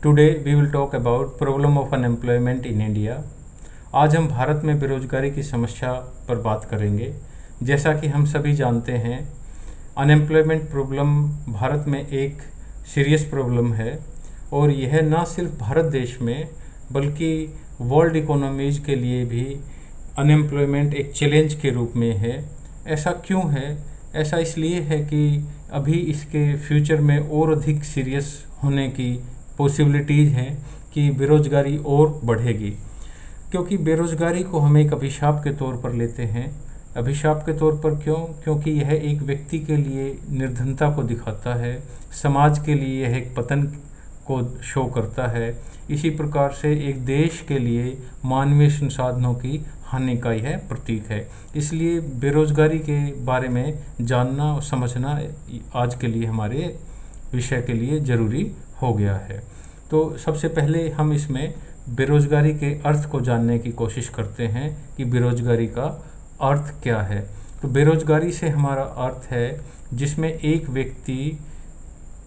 Today we will talk about problem of unemployment in India. आज हम भारत में बेरोजगारी की समस्या पर बात करेंगे। जैसा कि हम सभी जानते हैं, अनएम्प्लॉयमेंट प्रॉब्लम भारत में एक सीरियस प्रॉब्लम है और यह न सिर्फ भारत देश में बल्कि वर्ल्ड इकोनॉमीज के लिए भी अनएम्प्लॉयमेंट एक चैलेंज के रूप में है। ऐसा क्यों है? ऐसा इसलिए है कि अभी इसके फ्यूचर में और अधिक सीरियस होने की पॉसिबिलिटीज़ हैं कि बेरोज़गारी और बढ़ेगी, क्योंकि बेरोज़गारी को हम एक अभिशाप के तौर पर लेते हैं। अभिशाप के तौर पर क्यों? क्योंकि यह एक व्यक्ति के लिए निर्धनता को दिखाता है, समाज के लिए यह एक पतन को शो करता है। इसी प्रकार से एक देश के लिए मानवीय संसाधनों की हानि का यह प्रतीक है। इसलिए बेरोज़गारी के बारे में जानना और समझना आज के लिए हमारे विषय के लिए ज़रूरी हो गया है। तो सबसे पहले हम इसमें बेरोज़गारी के अर्थ को जानने की कोशिश करते हैं कि बेरोज़गारी का अर्थ क्या है। तो बेरोज़गारी से हमारा अर्थ है जिसमें एक व्यक्ति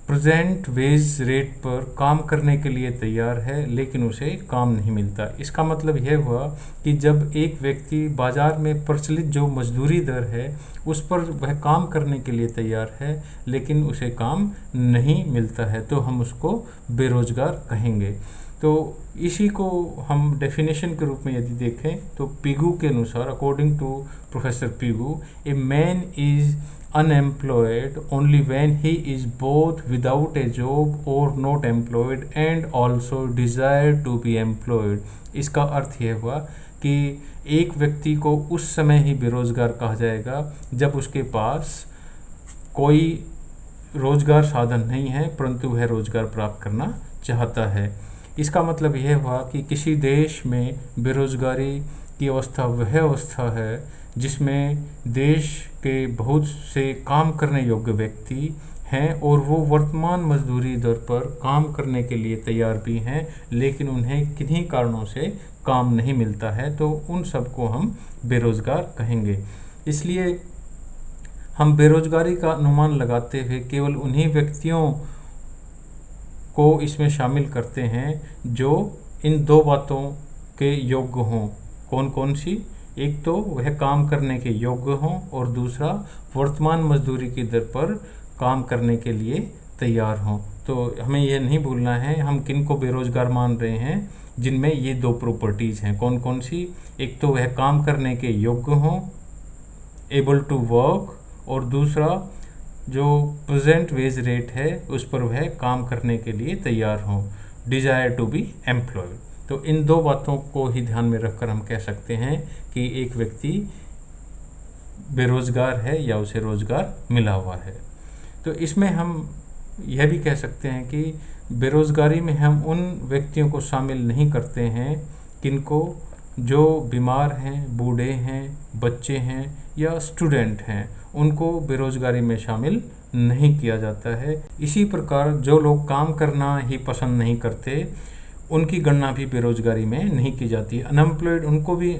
प्रेजेंट वेज रेट पर काम करने के लिए तैयार है लेकिन उसे काम नहीं मिलता। इसका मतलब यह हुआ कि जब एक व्यक्ति बाज़ार में प्रचलित जो मजदूरी दर है उस पर वह काम करने के लिए तैयार है लेकिन उसे काम नहीं मिलता है, तो हम उसको बेरोज़गार कहेंगे। तो इसी को हम डेफिनेशन के रूप में यदि देखें तो पिगू के अनुसार, according to professor Pigou, a man is unemployed only when he is both without a job or not employed and also desire to be employed। इसका अर्थ यह हुआ कि एक व्यक्ति को उस समय ही बेरोज़गार कहा जाएगा जब उसके पास कोई रोज़गार साधन नहीं है परंतु वह रोज़गार प्राप्त करना चाहता है। इसका मतलब यह हुआ कि किसी देश में बेरोज़गारी की अवस्था वह अवस्था है जिसमें देश के बहुत से काम करने योग्य व्यक्ति हैं और वो वर्तमान मजदूरी दर पर काम करने के लिए तैयार भी हैं लेकिन उन्हें किन्हीं कारणों से काम नहीं मिलता है, तो उन सबको हम बेरोज़गार कहेंगे। इसलिए हम बेरोज़गारी का अनुमान लगाते हुए केवल उन्हीं व्यक्तियों को इसमें शामिल करते हैं जो इन दो बातों के योग्य हों। कौन कौन सी? एक तो वह काम करने के योग्य हों और दूसरा वर्तमान मजदूरी की दर पर काम करने के लिए तैयार हों। तो हमें यह नहीं भूलना है हम किन को बेरोज़गार मान रहे हैं जिनमें ये दो प्रॉपर्टीज़ हैं। कौन कौन सी? एक तो वह काम करने के योग्य हों, एबल टू वर्क, और दूसरा जो प्रेजेंट वेज रेट है उस पर वह काम करने के लिए तैयार हों, डिज़ायर टू बी एम्प्लॉयड। तो इन दो बातों को ही ध्यान में रखकर हम कह सकते हैं कि एक व्यक्ति बेरोज़गार है या उसे रोज़गार मिला हुआ है। तो इसमें हम यह भी कह सकते हैं कि बेरोज़गारी में हम उन व्यक्तियों को शामिल नहीं करते हैं किनको जो बीमार हैं, बूढ़े हैं, बच्चे हैं या स्टूडेंट हैं, उनको बेरोज़गारी में शामिल नहीं किया जाता है। इसी प्रकार जो लोग काम करना ही पसंद नहीं करते उनकी गणना भी बेरोज़गारी में नहीं की जाती है। अनएम्प्लॉयड उनको भी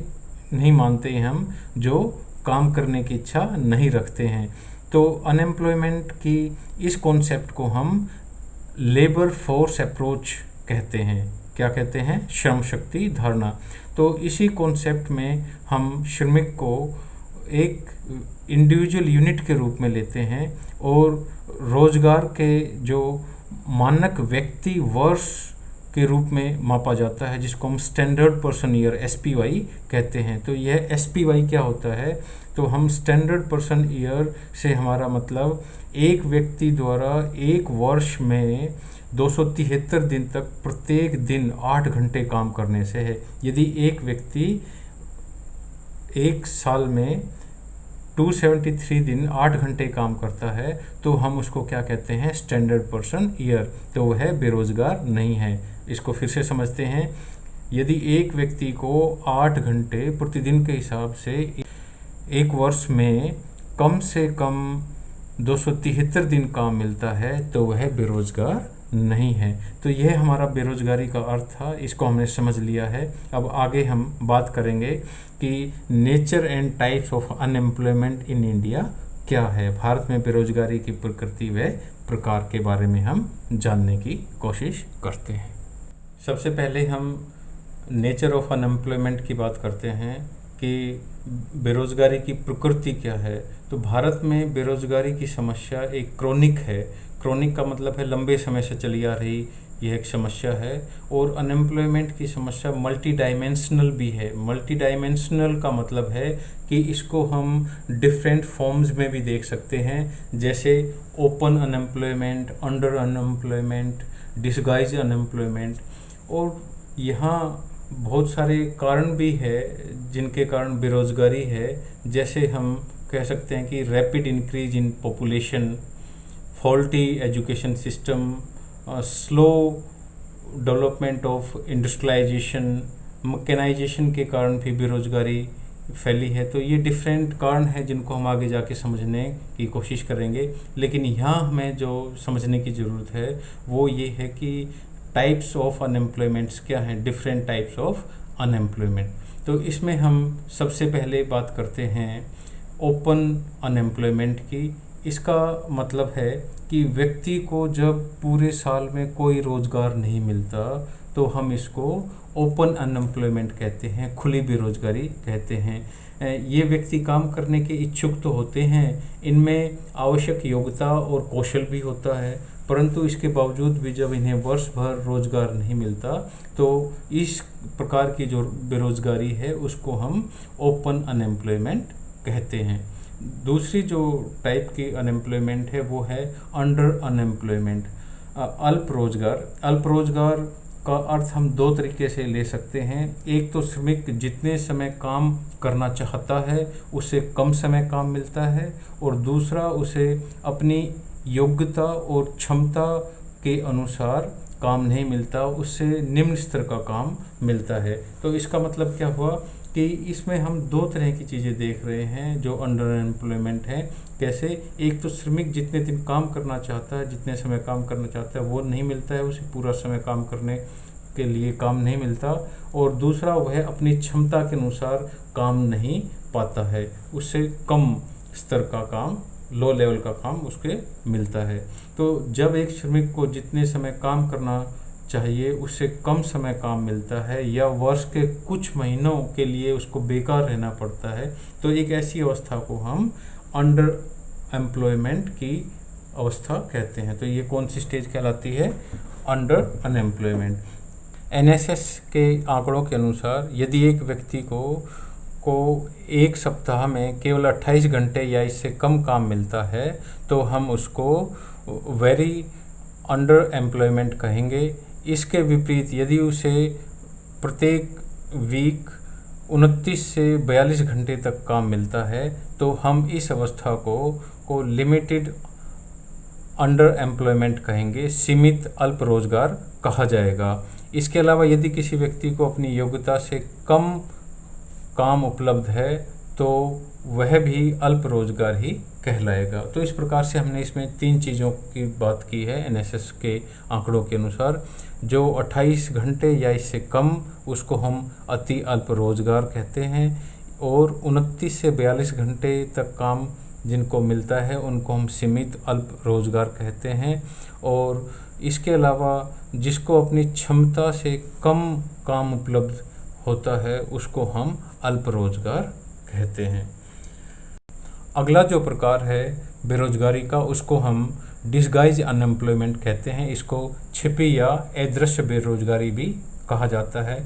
नहीं मानते हैं हम जो काम करने की इच्छा नहीं रखते हैं। तो अनएम्प्लॉयमेंट की इस कॉन्सेप्ट को हम लेबर फोर्स अप्रोच कहते हैं। क्या कहते हैं? श्रम शक्ति धारणा। तो इसी कॉन्सेप्ट में हम श्रमिक को एक इंडिविजुअल यूनिट के रूप में लेते हैं और रोज़गार के जो मानक व्यक्ति वर्ष के रूप में मापा जाता है जिसको हम स्टैंडर्ड पर्सन ईयर SPY कहते हैं। तो यह SPY क्या होता है? तो हम स्टैंडर्ड पर्सन ईयर से हमारा मतलब एक व्यक्ति द्वारा एक वर्ष में 273 दिन तक प्रत्येक दिन 8 घंटे काम करने से है। यदि एक व्यक्ति एक साल में 273 दिन 8 घंटे काम करता है तो हम उसको क्या कहते हैं? Standard person year. तो वह बेरोज़गार नहीं है। इसको फिर से समझते हैं। यदि एक व्यक्ति को 8 घंटे प्रतिदिन के हिसाब से एक वर्ष में कम से कम 273 दिन काम मिलता है तो वह बेरोज़गार नहीं है। तो यह हमारा बेरोज़गारी का अर्थ था, इसको हमने समझ लिया है। अब आगे हम बात करेंगे कि nature and types of unemployment in India क्या है। भारत में बेरोज़गारी की प्रकृति व प्रकार के बारे में हम जानने की कोशिश करते हैं। सबसे पहले हम नेचर ऑफ अनएम्प्लॉयमेंट की बात करते हैं कि बेरोज़गारी की प्रकृति क्या है। तो भारत में बेरोज़गारी की समस्या एक क्रोनिक है। क्रोनिक का मतलब है लंबे समय से चली आ रही यह एक समस्या है। और अनएम्प्लॉयमेंट की समस्या मल्टी डायमेंशनल भी है। मल्टी डायमेंशनल का मतलब है कि इसको हम डिफरेंट फॉर्म्स में भी देख सकते हैं, जैसे open unemployment, under unemployment, disguise unemployment. और यहाँ बहुत सारे कारण भी है जिनके कारण बेरोज़गारी है। जैसे हम कह सकते हैं कि rapid increase in population, faulty education system, slow development of industrialisation, mechanisation के कारण भी बेरोज़गारी फैली है। तो ये डिफरेंट कारण हैं जिनको हम आगे जाके समझने की कोशिश करेंगे। लेकिन यहाँ हमें जो समझने की ज़रूरत है वो ये है कि टाइप्स ऑफ अनएम्प्लॉयमेंट्स क्या हैं, डिफरेंट टाइप्स ऑफ अनएम्प्लॉयमेंट। तो इसमें हम सबसे पहले बात करते हैं ओपन अनएम्प्लॉयमेंट की। इसका मतलब है कि व्यक्ति को जब पूरे साल में कोई रोज़गार नहीं मिलता तो हम इसको ओपन अनएम्प्लॉयमेंट कहते हैं, खुली बेरोज़गारी कहते हैं। ये व्यक्ति काम करने के इच्छुक तो होते हैं, इनमें आवश्यक योग्यता और कौशल भी होता है, परंतु इसके बावजूद भी जब इन्हें वर्ष भर रोज़गार नहीं मिलता तो इस प्रकार की जो बेरोज़गारी है उसको हम ओपन अनएम्प्लॉयमेंट कहते हैं। दूसरी जो टाइप की अनएम्प्लॉयमेंट है वो है अंडर अनएम्प्लॉयमेंट, अल्प रोज़गार। अल्प रोज़गार का अर्थ हम दो तरीके से ले सकते हैं। एक तो श्रमिक जितने समय काम करना चाहता है उससे कम समय काम मिलता है, और दूसरा उसे अपनी योग्यता और क्षमता के अनुसार काम नहीं मिलता, उससे निम्न स्तर का काम मिलता है। तो इसका मतलब क्या हुआ कि इसमें हम दो तरह की चीज़ें देख रहे हैं जो अंडर एम्प्लॉयमेंट है। कैसे? एक तो श्रमिक जितने दिन काम करना चाहता है, जितने समय काम करना चाहता है वो नहीं मिलता है, उसे पूरा समय काम करने के लिए काम नहीं मिलता, और दूसरा वह अपनी क्षमता के अनुसार काम नहीं पाता है, उससे कम स्तर का काम, लो लेवल का काम उसके मिलता है। तो जब एक श्रमिक को जितने समय काम करना चाहिए उससे कम समय काम मिलता है या वर्ष के कुछ महीनों के लिए उसको बेकार रहना पड़ता है, तो एक ऐसी अवस्था को हम अंडर एम्प्लॉयमेंट की अवस्था कहते हैं। तो ये कौन सी स्टेज कहलाती है? Under unemployment. एनएसएस के आंकड़ों के अनुसार यदि एक व्यक्ति को एक सप्ताह में केवल 28 घंटे या इससे कम काम मिलता है तो हम उसको वेरी अंडर एम्प्लॉयमेंट कहेंगे। इसके विपरीत यदि उसे प्रत्येक वीक 29 से 42 घंटे तक काम मिलता है तो हम इस अवस्था को लिमिटेड अंडर एम्प्लॉयमेंट कहेंगे, सीमित अल्प रोजगार कहा जाएगा। इसके अलावा यदि किसी व्यक्ति को अपनी योग्यता से कम काम उपलब्ध है तो वह भी अल्प रोजगार ही कहलाएगा। तो इस प्रकार से हमने इसमें तीन चीज़ों की बात की है एनएसएस के आंकड़ों के अनुसार। जो 28 घंटे या इससे कम उसको हम अति अल्प रोजगार कहते हैं, और 29 से 42 घंटे तक काम जिनको मिलता है उनको हम सीमित अल्प रोजगार कहते हैं, और इसके अलावा जिसको अपनी क्षमता से कम काम उपलब्ध होता है उसको हम अल्प रोजगार कहते हैं। अगला जो प्रकार है बेरोजगारी का उसको हम डिसगाइज अनएम्प्लॉयमेंट कहते हैं। इसको छिपी या अदृश्य बेरोजगारी भी कहा जाता है।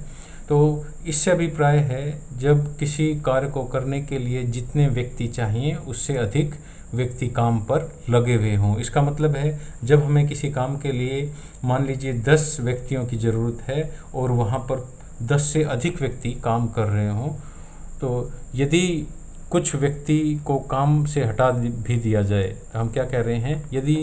तो इससे अभिप्राय है जब किसी कार्य को करने के लिए जितने व्यक्ति चाहिए उससे अधिक व्यक्ति काम पर लगे हुए हों। इसका मतलब है जब हमें किसी काम के लिए मान लीजिए 10 व्यक्तियों की ज़रूरत है और वहाँ पर 10 से अधिक व्यक्ति काम कर रहे हों, तो यदि कुछ व्यक्ति को काम से हटा भी दिया जाए तो हम क्या कह रहे हैं, यदि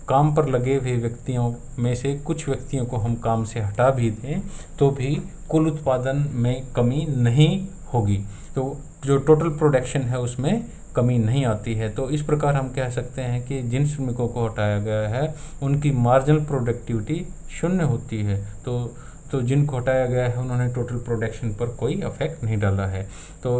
काम पर लगे हुए व्यक्तियों में से कुछ व्यक्तियों को हम काम से हटा भी दें तो भी कुल उत्पादन में कमी नहीं होगी, तो जो टोटल प्रोडक्शन है उसमें कमी नहीं आती है। तो इस प्रकार हम कह सकते हैं कि जिन श्रमिकों को हटाया गया है उनकी मार्जिनल प्रोडक्टिविटी शून्य होती है। तो जिनको हटाया गया है उन्होंने टोटल प्रोडक्शन पर कोई अफेक्ट नहीं डाला है। तो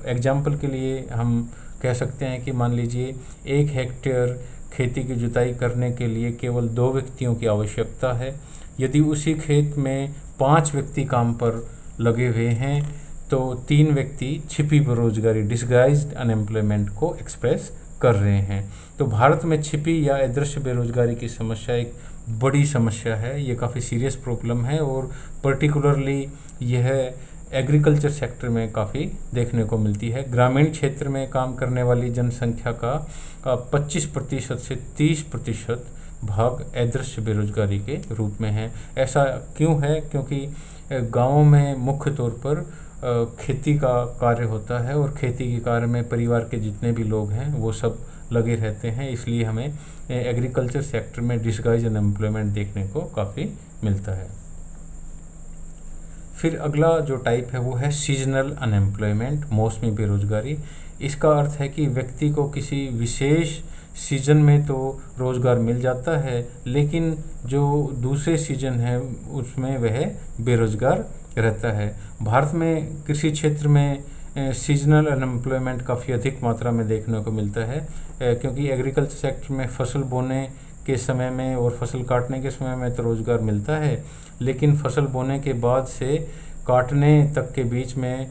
एग्जाम्पल के लिए हम कह सकते हैं कि मान लीजिए 1 हेक्टेयर खेती की जुताई करने के लिए केवल 2 व्यक्तियों की आवश्यकता है। यदि उसी खेत में 5 व्यक्ति काम पर लगे हुए हैं तो 3 व्यक्ति छिपी बेरोजगारी डिसगाइज्ड अनएम्प्लॉयमेंट को एक्सप्रेस कर रहे हैं। तो भारत में छिपी या अदृश्य बेरोजगारी की समस्या एक बड़ी समस्या है, ये काफ़ी सीरियस प्रॉब्लम है और पर्टिकुलरली यह एग्रीकल्चर सेक्टर में काफ़ी देखने को मिलती है। ग्रामीण क्षेत्र में काम करने वाली जनसंख्या का 25% से 30% भाग अदृश्य बेरोजगारी के रूप में है। ऐसा क्यों है? क्योंकि गांवों में मुख्य तौर पर खेती का कार्य होता है और खेती के कार्य में परिवार के जितने भी लोग हैं वो सब लगे रहते हैं, इसलिए हमें एग्रीकल्चर सेक्टर में डिसगाइज अनएम्प्लॉयमेंट देखने को काफ़ी मिलता है। फिर अगला जो टाइप है वो है सीजनल अनएम्प्लॉयमेंट, मौसमी बेरोजगारी। इसका अर्थ है कि व्यक्ति को किसी विशेष सीजन में तो रोज़गार मिल जाता है, लेकिन जो दूसरे सीजन है उसमें वह बेरोजगार रहता है। भारत में कृषि क्षेत्र में सीजनल अनएम्प्लॉयमेंट काफ़ी अधिक मात्रा में देखने को मिलता है, क्योंकि एग्रीकल्चर सेक्टर में फसल बोने के समय में और फसल काटने के समय में तो रोज़गार मिलता है, लेकिन फसल बोने के बाद से काटने तक के बीच में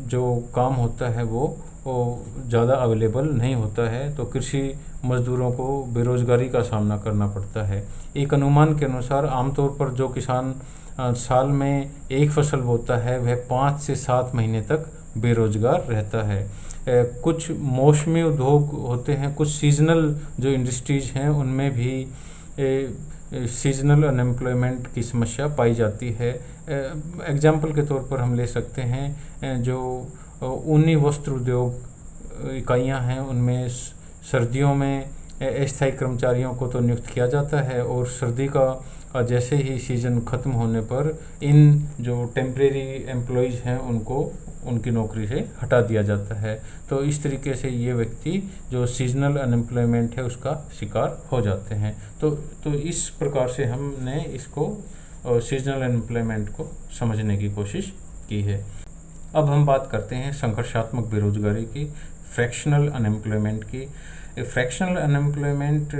जो काम होता है वो ज़्यादा अवेलेबल नहीं होता है, तो कृषि मजदूरों को बेरोज़गारी का सामना करना पड़ता है। एक अनुमान के अनुसार आमतौर पर जो किसान साल में एक फसल बोता है वह 5 से 7 महीने तक बेरोज़गार रहता है। कुछ मौसमी उद्योग होते हैं, कुछ सीजनल जो इंडस्ट्रीज़ हैं उनमें भी सीजनल अनएम्प्लॉयमेंट की समस्या पाई जाती है। एग्जाम्पल के तौर पर हम ले सकते हैं जो ऊनी वस्त्र उद्योग इकाइयाँ हैं उनमें सर्दियों में अस्थायी कर्मचारियों को तो नियुक्त किया जाता है और सर्दी का जैसे ही सीज़न ख़त्म होने पर इन जो टेम्परेरी एम्प्लॉयज़ हैं उनको उनकी नौकरी से हटा दिया जाता है। तो इस तरीके से ये व्यक्ति जो सीजनल अनएम्प्लॉयमेंट है उसका शिकार हो जाते हैं। तो इस प्रकार से हमने इसको सीजनल अनएम्प्लॉयमेंट को समझने की कोशिश की है। अब हम बात करते हैं संघर्षात्मक बेरोजगारी की, फ्रैक्शनल अनएम्प्लॉयमेंट की। Fractional unemployment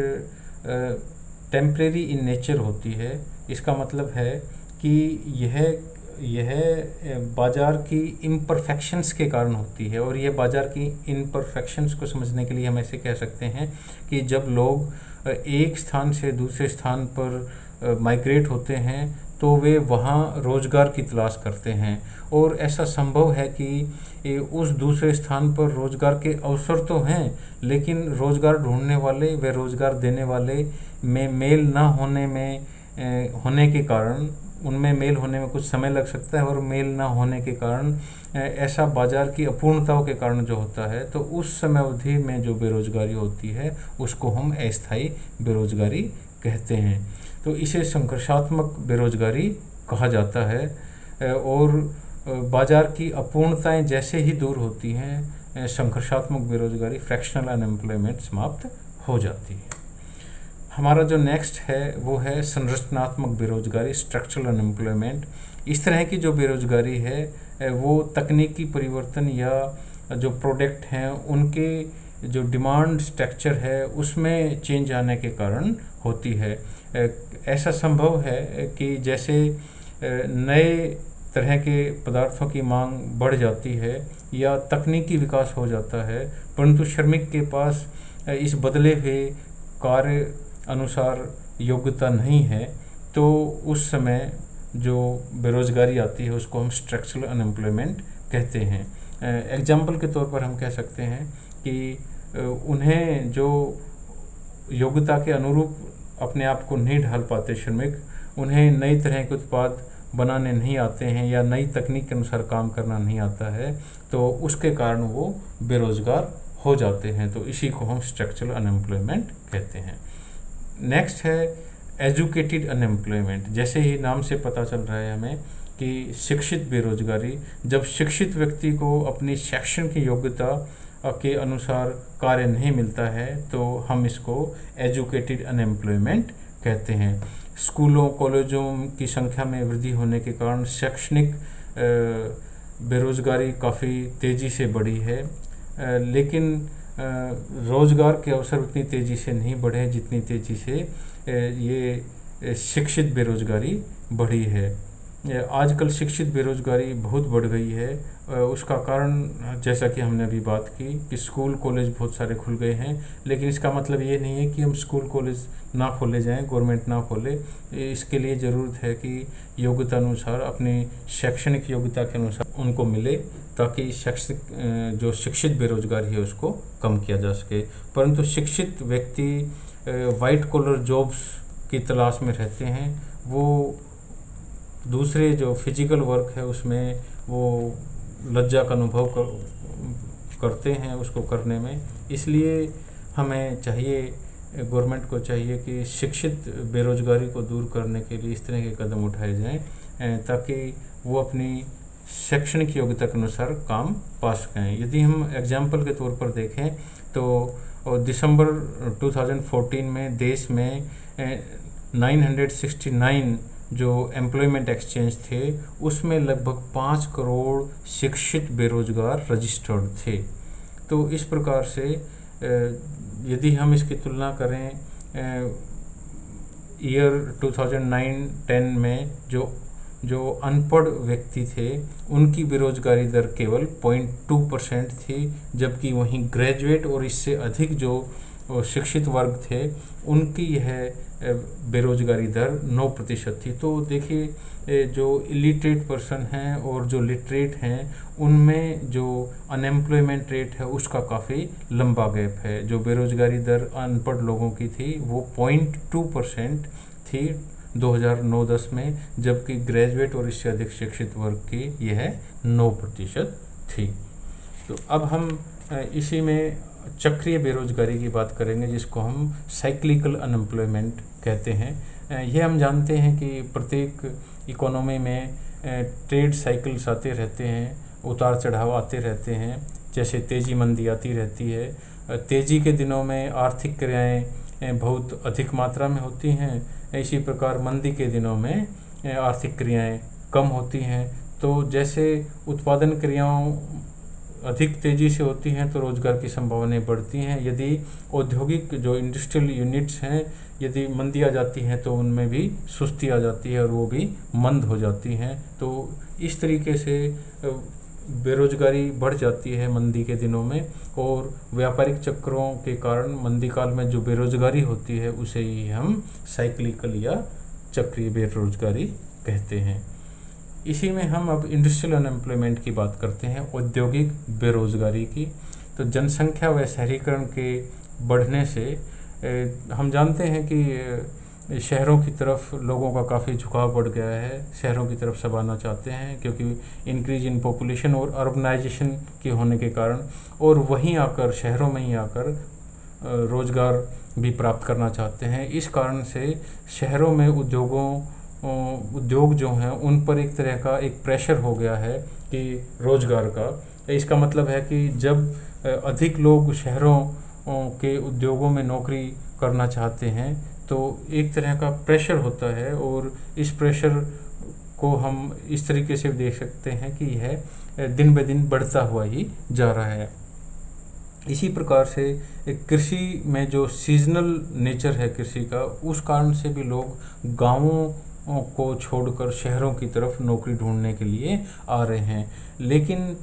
temporary in nature होती है। इसका मतलब है कि यह बाज़ार की इम्परफेक्शंस के कारण होती है, और यह बाज़ार की इम्परफेक्शंस को समझने के लिए हम ऐसे कह सकते हैं कि जब लोग एक स्थान से दूसरे स्थान पर माइग्रेट होते हैं तो वे वहाँ रोज़गार की तलाश करते हैं, और ऐसा संभव है कि उस दूसरे स्थान पर रोज़गार के अवसर तो हैं, लेकिन रोज़गार ढूंढने वाले व रोज़गार देने वाले में मेल ना होने के कारण, उनमें मेल होने में कुछ समय लग सकता है, और मेल ना होने के कारण ऐसा बाज़ार की अपूर्णताओं के कारण जो होता है, तो उस समय अवधि में जो बेरोज़गारी होती है उसको हम अस्थायी बेरोज़गारी कहते हैं। तो इसे संघर्षात्मक बेरोज़गारी कहा जाता है, और बाज़ार की अपूर्णताएं जैसे ही दूर होती हैं संघर्षात्मक बेरोज़गारी, फ्रैक्शनल अनएम्प्लॉयमेंट समाप्त हो जाती है। हमारा जो नेक्स्ट है वो है संरचनात्मक बेरोज़गारी, स्ट्रक्चरल अनएम्प्लॉयमेंट। इस तरह की जो बेरोज़गारी है वो तकनीकी परिवर्तन या जो प्रोडक्ट हैं उनके जो डिमांड स्ट्रक्चर है उसमें चेंज आने के कारण होती है। ऐसा संभव है कि जैसे नए तरह के पदार्थों की मांग बढ़ जाती है या तकनीकी विकास हो जाता है, परंतु श्रमिक के पास इस बदले हुए कार्य अनुसार योग्यता नहीं है, तो उस समय जो बेरोज़गारी आती है उसको हम स्ट्रक्चरल अनएम्प्लॉयमेंट कहते हैं। एग्जाम्पल के तौर पर हम कह सकते हैं कि उन्हें जो योग्यता के अनुरूप अपने आप को नहीं ढाल पाते श्रमिक, उन्हें नई तरह के उत्पाद बनाने नहीं आते हैं या नई तकनीक के अनुसार काम करना नहीं आता है, तो उसके कारण वो बेरोज़गार हो जाते हैं। तो इसी को हम स्ट्रक्चरल अनएम्प्लॉयमेंट कहते हैं। नेक्स्ट है एजुकेटेड अनएम्प्लॉयमेंट। जैसे ही नाम से पता चल रहा है हमें कि शिक्षित बेरोज़गारी, जब शिक्षित व्यक्ति को अपनी शैक्षणिक की योग्यता के अनुसार कार्य नहीं मिलता है तो हम इसको एजुकेटेड अनएम्प्लॉयमेंट कहते हैं। स्कूलों कॉलेजों की संख्या में वृद्धि होने के कारण शैक्षणिक बेरोज़गारी काफ़ी तेज़ी से बढ़ी है, लेकिन रोज़गार के अवसर उतनी तेज़ी से नहीं बढ़े जितनी तेज़ी से ये शिक्षित बेरोज़गारी बढ़ी है। आजकल शिक्षित बेरोज़गारी बहुत बढ़ गई है। उसका कारण जैसा कि हमने अभी बात की कि स्कूल कॉलेज बहुत सारे खुल गए हैं, लेकिन इसका मतलब ये नहीं है कि हम स्कूल कॉलेज ना खोले जाएं, गवर्नमेंट ना खोले। इसके लिए ज़रूरत है कि योग्यता अनुसार, अपनी शैक्षणिक योग्यता के अनुसार उनको मिले, ताकि जो शिक्षित बेरोज़गारी है उसको कम किया जा सके। परंतु शिक्षित व्यक्ति वाइट कॉलर जॉब्स की तलाश में रहते हैं, वो दूसरे जो फिजिकल वर्क है उसमें वो लज्जा का अनुभव करते हैं उसको करने में। इसलिए हमें चाहिए, गवर्नमेंट को चाहिए कि शिक्षित बेरोज़गारी को दूर करने के लिए इस तरह के कदम उठाए जाएं ताकि वो अपनी शैक्षणिक योग्यता के अनुसार काम पा सकें। यदि हम एग्जाम्पल के तौर पर देखें तो दिसंबर 2014 में देश में 969 जो एम्प्लॉयमेंट एक्सचेंज थे उसमें लगभग 5 करोड़ शिक्षित बेरोज़गार रजिस्टर्ड थे। तो इस प्रकार से यदि हम इसकी तुलना करें ईयर 2009-10 में जो अनपढ़ व्यक्ति थे उनकी बेरोज़गारी दर केवल 0.2% थी, जबकि वहीं ग्रेजुएट और इससे अधिक जो शिक्षित वर्ग थे उनकी यह बेरोज़गारी दर 9% थी। तो देखिए, जो इलिटरेट पर्सन हैं और जो लिटरेट हैं उनमें जो अनएम्प्लॉयमेंट रेट है उसका काफ़ी लंबा गैप है। जो बेरोज़गारी दर अनपढ़ लोगों की थी वो 0.2% थी 2009-10 में, जबकि ग्रेजुएट और इससे अधिक शिक्षित वर्ग की यह 9% थी। तो अब हम इसी में चक्रीय बेरोज़गारी की बात करेंगे, जिसको हम साइक्लिकल अनएम्प्लॉयमेंट कहते हैं। ये हम जानते हैं कि प्रत्येक इकोनॉमी में ट्रेड साइकिल्स आते रहते हैं, उतार चढ़ाव आते रहते हैं। जैसे तेज़ी मंदी आती रहती है। तेज़ी के दिनों में आर्थिक क्रियाएं बहुत अधिक मात्रा में होती हैं, इसी प्रकार मंदी के दिनों में आर्थिक क्रियाएं कम होती हैं। तो जैसे उत्पादन क्रियाओं अधिक तेज़ी से होती हैं तो रोज़गार की संभावनाएं बढ़ती हैं। यदि औद्योगिक जो इंडस्ट्रियल यूनिट्स हैं, यदि मंदी आ जाती हैं तो उनमें भी सुस्ती आ जाती है और वो भी मंद हो जाती हैं। तो इस तरीके से बेरोज़गारी बढ़ जाती है मंदी के दिनों में, और व्यापारिक चक्रों के कारण मंदी काल में जो बेरोज़गारी होती है उसे ही हम साइक्लिकल या चक्रीय बेरोज़गारी कहते हैं। इसी में हम अब इंडस्ट्रियल अनएम्प्लॉयमेंट की बात करते हैं, औद्योगिक बेरोज़गारी की। तो जनसंख्या व शहरीकरण के बढ़ने से हम जानते हैं कि शहरों की तरफ लोगों का काफ़ी झुकाव बढ़ गया है, शहरों की तरफ सब आना चाहते हैं, क्योंकि इंक्रीज इन पॉपुलेशन और अर्बनाइजेशन के होने के कारण, और वहीं आकर शहरों में ही आकर रोज़गार भी प्राप्त करना चाहते हैं। इस कारण से शहरों में उद्योग जो हैं उन पर एक तरह का एक प्रेशर हो गया है कि रोज़गार का। इसका मतलब है कि जब अधिक लोग शहरों के उद्योगों में नौकरी करना चाहते हैं तो एक तरह का प्रेशर होता है, और इस प्रेशर को हम इस तरीके से देख सकते हैं कि यह दिन ब दिन बढ़ता हुआ ही जा रहा है। इसी प्रकार से कृषि में जो सीजनल नेचर है कृषि का, उस कारण से भी लोग गांवों को छोड़कर शहरों की तरफ नौकरी ढूंढने के लिए आ रहे हैं। लेकिन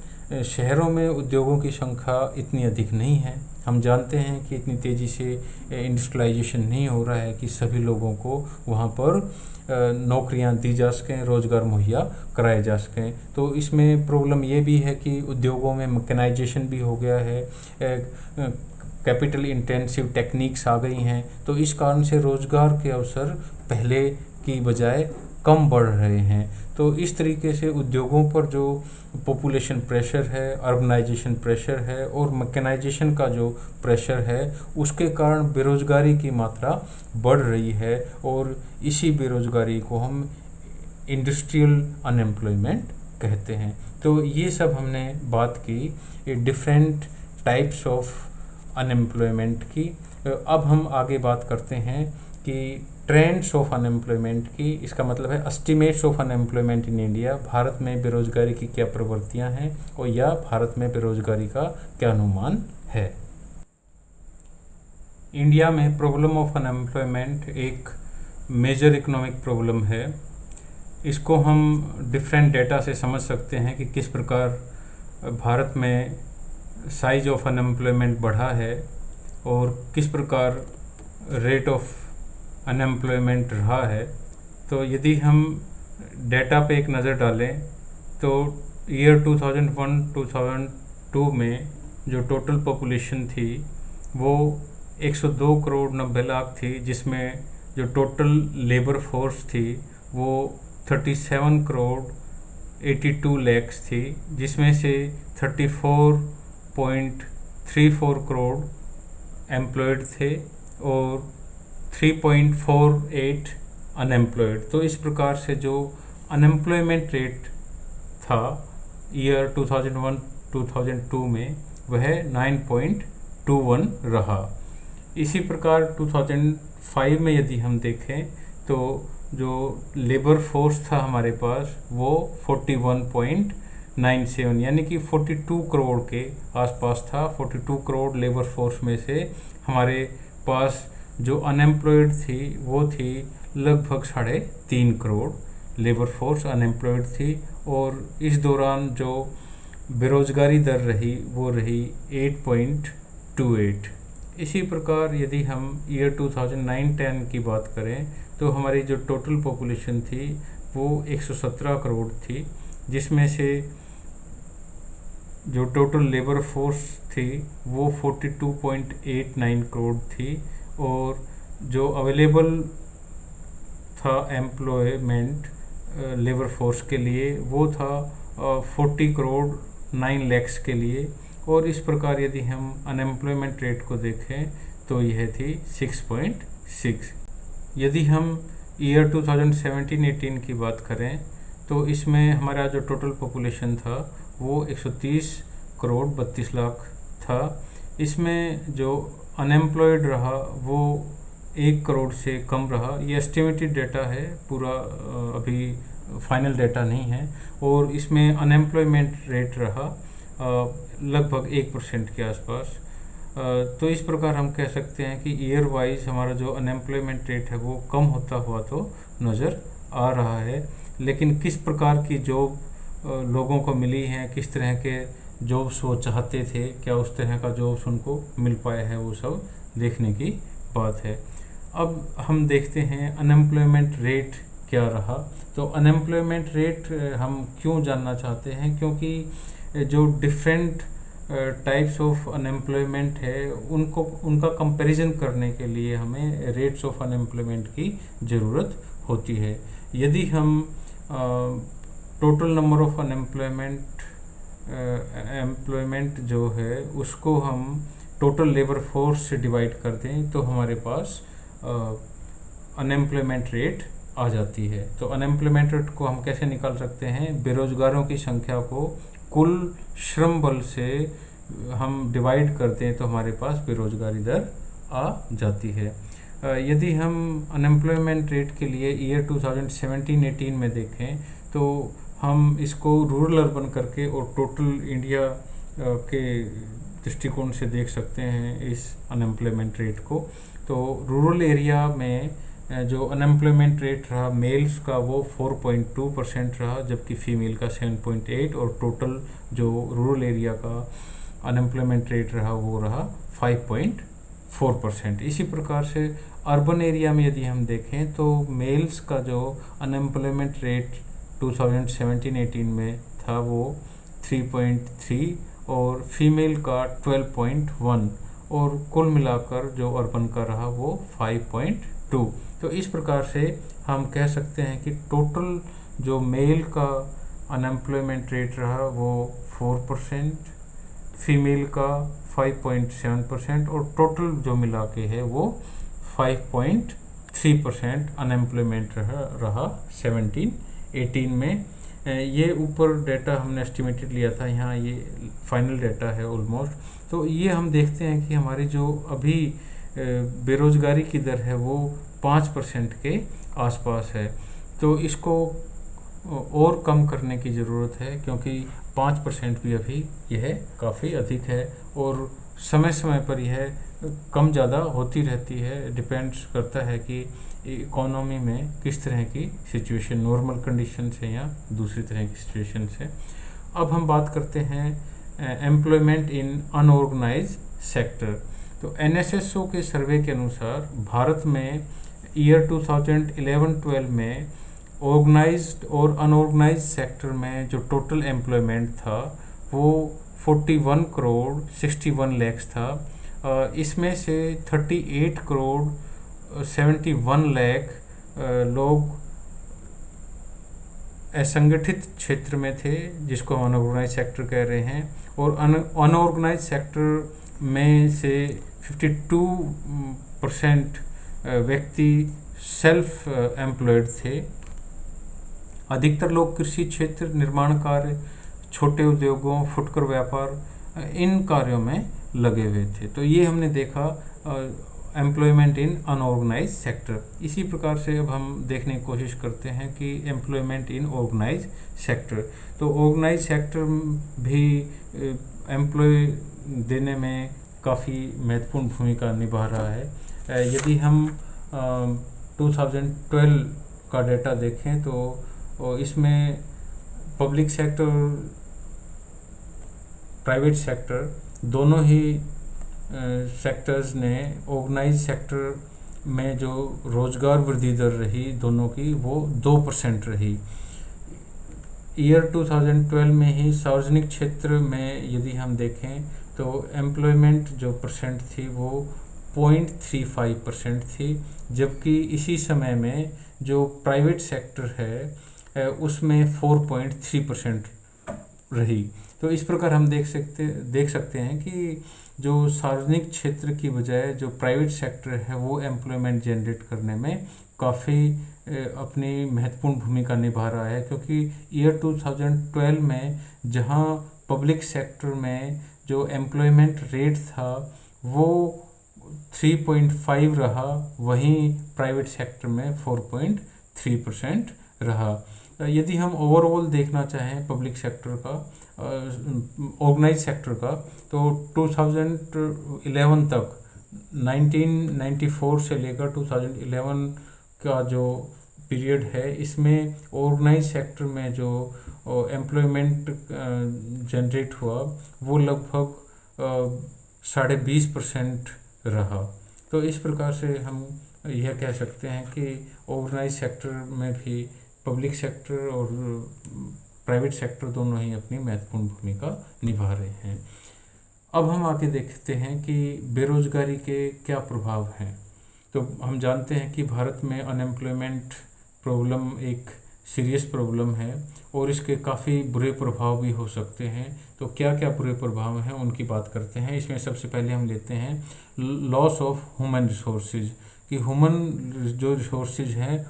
शहरों में उद्योगों की संख्या इतनी अधिक नहीं है। हम जानते हैं कि इतनी तेज़ी से इंडस्ट्रियलाइजेशन नहीं हो रहा है कि सभी लोगों को वहाँ पर नौकरियां दी जा सकें, रोज़गार मुहैया कराए जा सकें। तो इसमें प्रॉब्लम ये भी है कि उद्योगों में मैकेनाइजेशन भी हो गया है, कैपिटल इंटेंसिव टेक्निक्स आ गई हैं। तो इस कारण से रोज़गार के अवसर पहले की बजाय कम बढ़ रहे हैं। तो इस तरीके से उद्योगों पर जो पॉपुलेशन प्रेशर है, अर्बनाइजेशन प्रेशर है और मैकेनाइजेशन का जो प्रेशर है, उसके कारण बेरोज़गारी की मात्रा बढ़ रही है, और इसी बेरोज़गारी को हम इंडस्ट्रियल अनएम्प्लॉयमेंट कहते हैं। तो ये सब हमने बात की डिफरेंट टाइप्स ऑफ अनएम्प्लॉयमेंट की। अब हम आगे बात करते हैं कि ट्रेंड्स ऑफ अनएम्प्लॉयमेंट की। इसका मतलब है estimates of unemployment in India. Bharat में बेरोज़गारी की क्या प्रवृत्तियां हैं और या भारत में बेरोज़गारी का क्या अनुमान है। इंडिया में प्रॉब्लम ऑफ अनएम्प्लॉयमेंट एक मेजर इकोनॉमिक प्रॉब्लम है। इसको हम डिफरेंट डेटा से समझ सकते हैं कि किस प्रकार भारत में साइज ऑफ अनएम्प्लॉयमेंट बढ़ा है और किस प्रकार रेट ऑफ अनएम्प्लॉयमेंट रहा है। तो यदि हम डेटा पे एक नज़र डालें तो ईयर 2001-2002 में जो टोटल पॉपुलेशन थी वो 102 करोड़ 90 लाख थी, जिसमें जो टोटल लेबर फोर्स थी वो 37 करोड़ 82 लैक्स थी, जिसमें से 34.34 करोड़ एम्प्लॉयड थे और 3.48 अनएम्प्लॉयड। तो इस प्रकार से जो अनएम्प्लॉयमेंट रेट था ईयर 2001-2002 में वह 9.21 रहा। इसी प्रकार 2005 में यदि हम देखें तो जो लेबर फोर्स था हमारे पास वो 41.97 यानी कि 42 करोड़ के आसपास था। 42 करोड़ लेबर फोर्स में से हमारे पास जो अनएम्प्लॉयड थी वो थी लगभग 3.5 करोड़ लेबर फोर्स अनएम्प्लॉयड थी। और इस दौरान जो बेरोजगारी दर रही वो रही 8.28। इसी प्रकार यदि हम ईयर 2009-10 की बात करें तो हमारी जो टोटल पॉपुलेशन थी वो 117 करोड़ थी, जिसमें से जो टोटल लेबर फोर्स थी वो 42.89 करोड़ थी और जो अवेलेबल था एम्प्लॉयमेंट लेबर फोर्स के लिए वो था 40 करोड़ 9 लैक्स के लिए। और इस प्रकार यदि हम अनएम्प्लॉयमेंट रेट को देखें तो यह थी 6.6। यदि हम ईयर 2017-18 की बात करें तो इसमें हमारा जो टोटल पॉपुलेशन था वो 130 करोड़ 32 लाख था। इसमें जो अनएम्प्लॉयड रहा वो 1 करोड़ से कम रहा। ये एस्टिमेटेड डेटा है, पूरा अभी फाइनल डेटा नहीं है। और इसमें अनएम्प्लॉयमेंट रेट रहा लगभग 1% के आसपास। तो इस प्रकार हम कह सकते हैं कि ईयर वाइज हमारा जो अनएम्प्लॉयमेंट रेट है वो कम होता हुआ तो नज़र आ रहा है। लेकिन किस प्रकार की जॉब लोगों को मिली हैं, किस तरह के जॉब्स वो चाहते थे, क्या उस तरह का जॉब्स उनको मिल पाया है, वो सब देखने की बात है। अब हम देखते हैं अनएम्प्लॉयमेंट रेट क्या रहा। तो अनएम्प्लॉयमेंट रेट हम क्यों जानना चाहते हैं, क्योंकि जो डिफरेंट टाइप्स ऑफ अनएम्प्लॉयमेंट है उनका कंपैरिजन करने के लिए हमें रेट्स ऑफ अनएम्प्लॉयमेंट की ज़रूरत होती है। यदि हम टोटल नंबर ऑफ एम्प्लॉयमेंट जो है उसको हम टोटल लेबर फोर्स से डिवाइड कर दें तो हमारे पास अनएम्प्लॉयमेंट रेट आ जाती है। तो अनएम्प्लॉयमेंट रेट को हम कैसे निकाल सकते हैं, बेरोजगारों की संख्या को कुल श्रम बल से हम डिवाइड करते हैं तो हमारे पास बेरोजगारी दर आ जाती है। यदि हम अनएम्प्लॉयमेंट रेट के लिए ईयर 2017-18 में देखें तो हम इसको रूरल अर्बन करके और टोटल इंडिया के दृष्टिकोण से देख सकते हैं इस अनएम्प्लॉयमेंट रेट को। तो रूरल एरिया में जो अनएम्प्लॉयमेंट रेट रहा मेल्स का वो 4.2% रहा, जबकि फीमेल का 7.8, और टोटल जो रूरल एरिया का अनएम्प्लॉयमेंट रेट रहा वो रहा 5.4%। इसी प्रकार से अर्बन एरिया में यदि हम देखें तो मेल्स का जो अनएम्प्लॉयमेंट रेट 2017-18 में था वो 3.3 और फीमेल का 12.1 और कुल मिलाकर जो अर्बन का रहा वो 5.2। तो इस प्रकार से हम कह सकते हैं कि टोटल जो मेल का अनएम्प्लॉयमेंट रेट रहा वो 4%, फीमेल का 5.7% और टोटल जो मिला के है वो 5.3% अनएम्प्लॉयमेंट रहा 17-18 में। ये ऊपर डेटा हमने एस्टिमेटेड लिया था, यहाँ ये फाइनल डेटा है ऑलमोस्ट। तो ये हम देखते हैं कि हमारी जो अभी बेरोजगारी की दर है वो 5% के आसपास है। तो इसको और कम करने की ज़रूरत है, क्योंकि 5% भी अभी यह काफ़ी अधिक है और समय समय पर यह कम ज़्यादा होती रहती है, डिपेंड्स करता है कि इकोनॉमी में किस तरह की सिचुएशन, नॉर्मल कंडीशन है या दूसरी तरह की सिचुएशन है। अब हम बात करते हैं एम्प्लॉयमेंट इन अनऑर्गेनाइज सेक्टर। तो एनएसएसओ के सर्वे के अनुसार भारत में ईयर 2011-12 में ऑर्गेनाइज्ड और अनऑर्गेनाइज्ड सेक्टर में जो टोटल एम्प्लॉयमेंट था वो 41 करोड़ 61 लाख था। इसमें से 38 करोड़ 71 लाख लोग असंगठित क्षेत्र में थे, जिसको हम अनऑर्गेनाइज सेक्टर कह रहे हैं, और अनऑर्गेनाइज सेक्टर में से 52% व्यक्ति सेल्फ एम्प्लॉयड थे। अधिकतर लोग कृषि क्षेत्र, निर्माण कार्य, छोटे उद्योगों, फुटकर व्यापार, इन कार्यों में लगे हुए थे। तो ये हमने देखा एम्प्लॉयमेंट इन अनऑर्गेनाइज सेक्टर। इसी प्रकार से अब हम देखने की कोशिश करते हैं कि एम्प्लॉयमेंट इन ऑर्गेनाइज सेक्टर। तो ऑर्गेनाइज सेक्टर भी एम्प्लॉय देने में काफ़ी महत्वपूर्ण भूमिका निभा रहा है। यदि हम 2012 का डेटा देखें तो इसमें पब्लिक सेक्टर, प्राइवेट सेक्टर, दोनों ही सेक्टर्स ने ऑर्गेनाइज सेक्टर में जो रोजगार वृद्धि दर रही दोनों की वो 2% रही। ईयर 2012 में ही सार्वजनिक क्षेत्र में यदि हम देखें तो एम्प्लॉयमेंट जो परसेंट थी वो 0.35% थी, जबकि इसी समय में जो प्राइवेट सेक्टर है उसमें 4.3% रही। तो इस प्रकार हम देख सकते हैं कि जो सार्वजनिक क्षेत्र की बजाय जो प्राइवेट सेक्टर है वो एम्प्लॉयमेंट जनरेट करने में काफ़ी अपनी महत्वपूर्ण भूमिका निभा रहा है, क्योंकि ईयर 2012 में जहां पब्लिक सेक्टर में जो एम्प्लॉयमेंट रेट था वो 3.5 रहा, वहीं प्राइवेट सेक्टर में 4.3% रहा। यदि हम ओवरऑल देखना चाहें पब्लिक सेक्टर का, ऑर्गेनाइज सेक्टर का, तो 2011 तक, 1994 से लेकर 2011 का जो पीरियड है, इसमें ऑर्गेनाइज सेक्टर में जो एम्प्लॉयमेंट जनरेट हुआ वो लगभग 20.5% रहा। तो इस प्रकार से हम यह कह सकते हैं कि ऑर्गेनाइज सेक्टर में भी पब्लिक सेक्टर और प्राइवेट सेक्टर दोनों ही अपनी महत्वपूर्ण भूमिका निभा रहे हैं। अब हम आगे देखते हैं कि बेरोजगारी के क्या प्रभाव हैं। तो हम जानते हैं कि भारत में अनएम्प्लॉयमेंट प्रॉब्लम एक सीरियस प्रॉब्लम है और इसके काफ़ी बुरे प्रभाव भी हो सकते हैं। तो क्या क्या बुरे प्रभाव हैं उनकी बात करते हैं। इसमें सबसे पहले हम लेते हैं लॉस ऑफ ह्यूमन रिसोर्सेज, कि ह्यूमन जो रिसोर्सेज हैं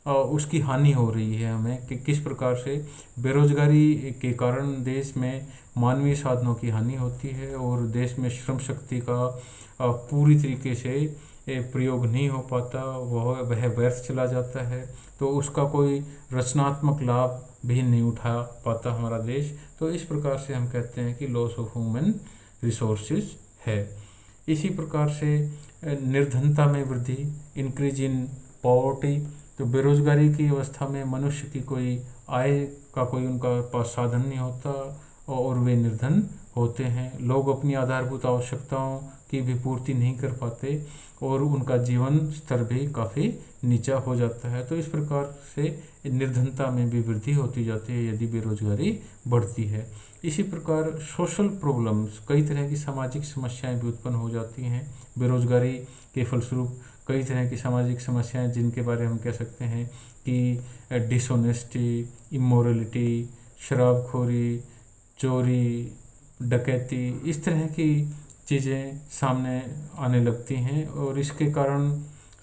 उसकी हानि हो रही है हमें, कि किस प्रकार से बेरोजगारी के कारण देश में मानवीय साधनों की हानि होती है और देश में श्रम शक्ति का पूरी तरीके से प्रयोग नहीं हो पाता, वह व्यर्थ चला जाता है, तो उसका कोई रचनात्मक लाभ भी नहीं उठा पाता हमारा देश। तो इस प्रकार से हम कहते हैं कि लॉस ऑफ ह्यूमन रिसोर्सेज है। इसी प्रकार से निर्धनता में वृद्धि, इंक्रीज इन पॉवर्टी, तो बेरोजगारी की अवस्था में मनुष्य की कोई आय का कोई उनका पास साधन नहीं होता और वे निर्धन होते हैं। लोग अपनी आधारभूत आवश्यकताओं की भी पूर्ति नहीं कर पाते और उनका जीवन स्तर भी काफ़ी नीचा हो जाता है। तो इस प्रकार से निर्धनता में भी वृद्धि होती जाती है यदि बेरोजगारी बढ़ती है। इसी प्रकार सोशल प्रॉब्लम्स, कई तरह की सामाजिक समस्याएं भी उत्पन्न हो जाती हैं बेरोजगारी के फलस्वरूप। कई तरह की सामाजिक समस्याएं जिनके बारे में हम कह सकते हैं कि डिसऑनेस्टी, इमोरलिटी, शराबखोरी, चोरी, डकैती, इस तरह की चीज़ें सामने आने लगती हैं और इसके कारण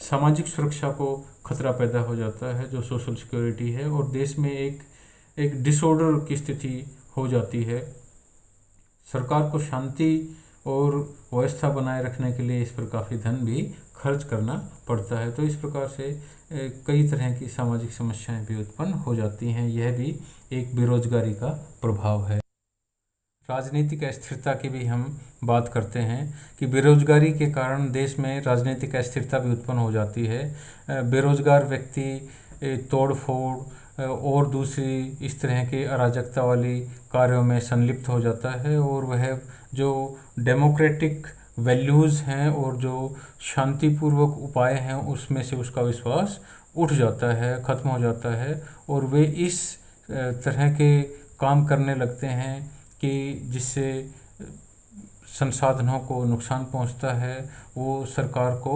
सामाजिक सुरक्षा को खतरा पैदा हो जाता है, जो सोशल सिक्योरिटी है, और देश में एक डिसऑर्डर की स्थिति हो जाती है। सरकार को शांति और व्यवस्था बनाए रखने के लिए इस पर काफ़ी धन भी खर्च करना पड़ता है। तो इस प्रकार से कई तरह की सामाजिक समस्याएं भी उत्पन्न हो जाती हैं। यह भी एक बेरोजगारी का प्रभाव है। राजनीतिक अस्थिरता की भी हम बात करते हैं कि बेरोजगारी के कारण देश में राजनीतिक अस्थिरता भी उत्पन्न हो जाती है। बेरोजगार व्यक्ति तोड़ फोड़ और दूसरी इस तरह के अराजकता वाली कार्यों में संलिप्त हो जाता है और वह जो डेमोक्रेटिक वैल्यूज़ हैं और जो शांतिपूर्वक उपाय हैं उसमें से उसका विश्वास उठ जाता है, ख़त्म हो जाता है और वे इस तरह के काम करने लगते हैं कि जिससे संसाधनों को नुकसान पहुंचता है। वो सरकार को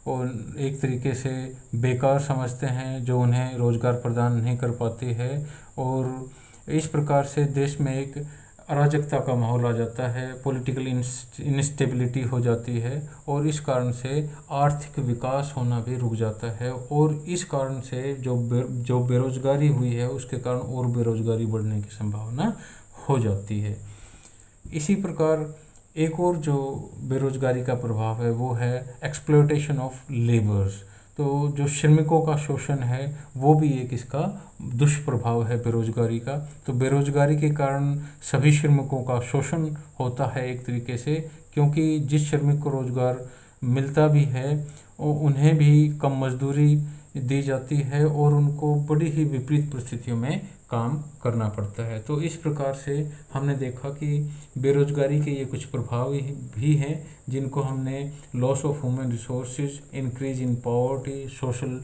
और एक तरीके से बेकार समझते हैं जो उन्हें रोज़गार प्रदान नहीं कर पाती है और इस प्रकार से देश में एक अराजकता का माहौल आ जाता है, पॉलिटिकल इंस्टेबिलिटी हो जाती है और इस कारण से आर्थिक विकास होना भी रुक जाता है और इस कारण से जो बेरोजगारी हुई है उसके कारण और बेरोजगारी बढ़ने की संभावना हो जाती है। इसी प्रकार एक और जो बेरोजगारी का प्रभाव है वो है एक्सप्लॉयटेशन ऑफ लेबर्स। तो जो श्रमिकों का शोषण है वो भी एक इसका दुष्प्रभाव है बेरोजगारी का। तो बेरोजगारी के कारण सभी श्रमिकों का शोषण होता है एक तरीके से, क्योंकि जिस श्रमिक को रोजगार मिलता भी है उन्हें भी कम मजदूरी दी जाती है और उनको बड़ी ही विपरीत परिस्थितियों में काम करना पड़ता है। तो इस प्रकार से हमने देखा कि बेरोजगारी के ये कुछ प्रभाव भी हैं जिनको हमने loss of human resources, increase in poverty, social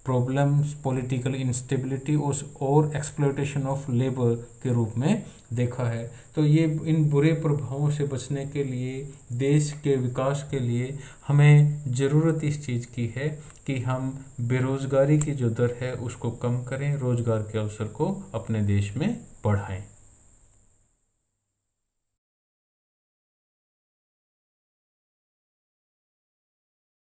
problems, political instability और एक्सप्लॉयटेशन ऑफ लेबर के रूप में देखा है। तो ये इन बुरे प्रभावों से बचने के लिए, देश के विकास के लिए हमें ज़रूरत इस चीज़ की है कि हम बेरोज़गारी की जो दर है उसको कम करें, रोज़गार के अवसर को अपने देश में बढ़ाएं।